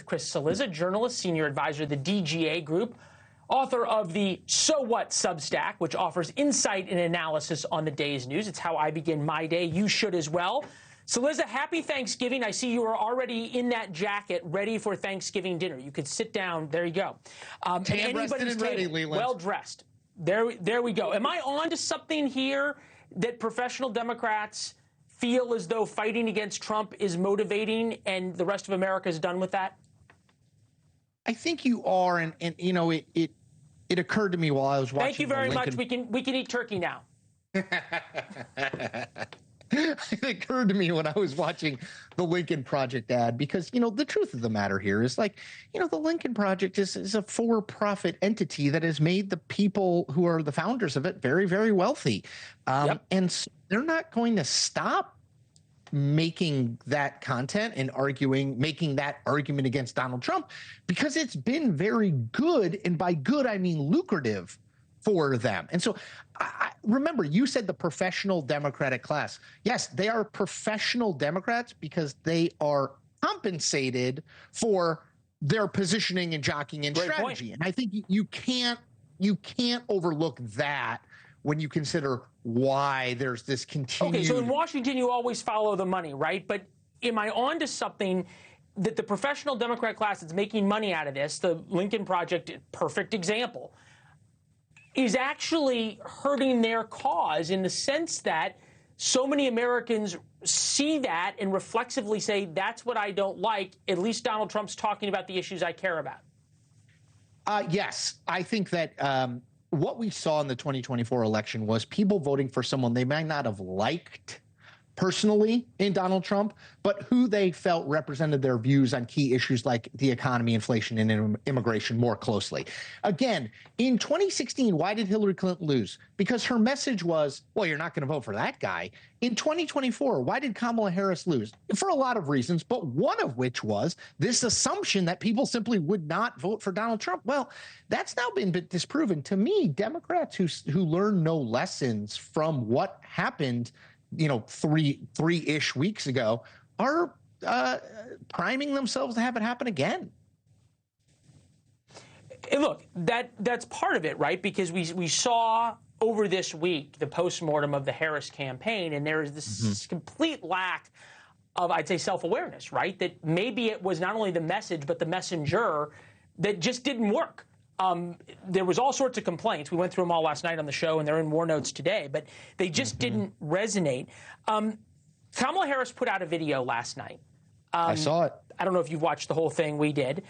Chris Cilizza, journalist, senior advisor to the DGA Group, author of the So What Substack, which offers insight and analysis on the day's news. It's how I begin my day. You should as well. Cilizza, happy Thanksgiving. I see you are already in that jacket, ready for Thanksgiving dinner. You could sit down. There you go. And anybody's ready, Leland. Well dressed. There we go. Am I on to something here that professional Democrats feel as though fighting against Trump is motivating and the rest of America is done with that? I think you are, and you know, it occurred to me while I was watching. Thank you very much. We can eat turkey now. It occurred to me when I was watching the Lincoln Project ad, because, you know, the truth of the matter here is, like, you know, the Lincoln Project is a for-profit entity that has made the people who are the founders of it very, very wealthy. And so they're not going to stop making that content and making that argument against Donald Trump, because it's been very good. And by good, I mean lucrative for them. And so remember, you said the professional Democratic class. Yes, they are professional Democrats because they are compensated for their positioning and jockeying and strategy. And I think you can't overlook that when you consider why there's this continued. Okay, so in Washington, you always follow the money, right? But am I on to something that the professional Democrat class that's making money out of this, the Lincoln Project, perfect example, is actually hurting their cause, in the sense that so many Americans see that and reflexively say, that's what I don't like. At least Donald Trump's talking about the issues I care about. Yes, I think that what we saw in the 2024 election was people voting for someone they might not have liked personally in Donald Trump, but who they felt represented their views on key issues like the economy, inflation, and immigration more closely. Again, in 2016, why did Hillary Clinton lose? Because her message was, well, you're not going to vote for that guy. In 2024, why did Kamala Harris lose? For a lot of reasons, but one of which was this assumption that people simply would not vote for Donald Trump. Well, that's now been disproven. To me, Democrats who learn no lessons from what happened, you know, three-ish weeks ago, are priming themselves to have it happen again. And look, that's part of it, right? Because we saw over this week the post-mortem of the Harris campaign, and there is this complete lack of, I'd say, self-awareness, right? That maybe it was not only the message, but the messenger that just didn't work. There was all sorts of complaints. We went through them all last night on the show, and they're in War Notes today, but they just didn't resonate. Kamala Harris put out a video last night. I saw it. I don't know if you've watched the whole thing. We did.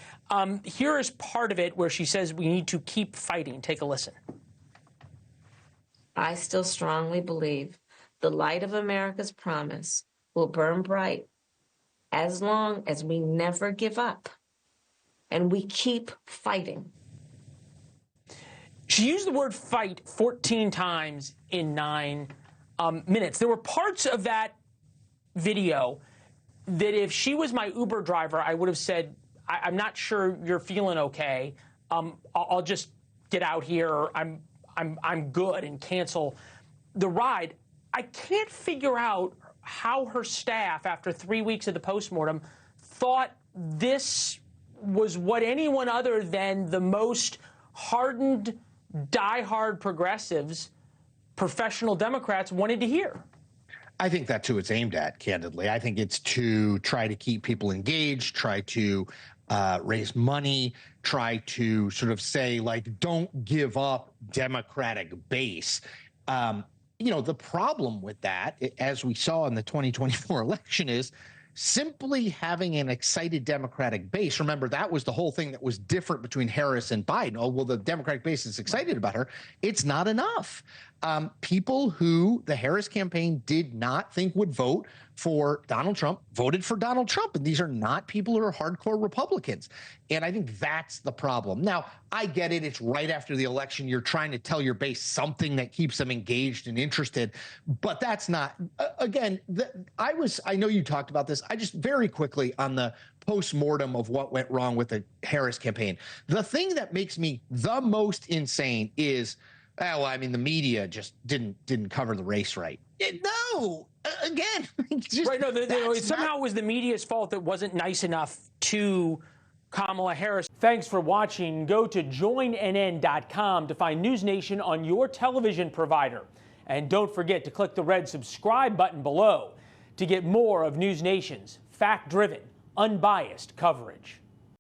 Here is part of it where she says we need to keep fighting. Take a listen. I still strongly believe the light of America's promise will burn bright as long as we never give up and we keep fighting. She used the word fight 14 times in 9 minutes. There were parts of that video that if she was my Uber driver, I would have said, I'm not sure you're feeling okay. I'll just get out here. I'm good, and cancel the ride. I can't figure out how her staff, after 3 weeks of the postmortem, thought this was what anyone other than the most hardened, diehard progressives, professional Democrats, wanted to hear. I think that's who it's aimed at, candidly. I think it's to try to keep people engaged, try to raise money, try to sort of say, like, don't give up Democratic base. You know, the problem with that, as we saw in the 2024 election, is simply having an excited Democratic base. Remember, that was the whole thing that was different between Harris and Biden. Oh, well, the Democratic base is excited about her. It's not enough. People who the Harris campaign did not think would vote for Donald Trump voted for Donald Trump. And these are not people who are hardcore Republicans. And I think that's the problem. Now, I get it. It's right after the election. You're trying to tell your base something that keeps them engaged and interested. But that's not, again, I know you talked about this. I just very quickly on the post-mortem of what went wrong with the Harris campaign. The thing that makes me the most insane is, well, I mean, the media just didn't cover the race right. No, again, just, right? No, somehow it was the media's fault that wasn't nice enough to Kamala Harris. Thanks for watching. Go to joinnn.com to find NewsNation on your television provider. And don't forget to click the red subscribe button below to get more of NewsNation's fact-driven, unbiased coverage.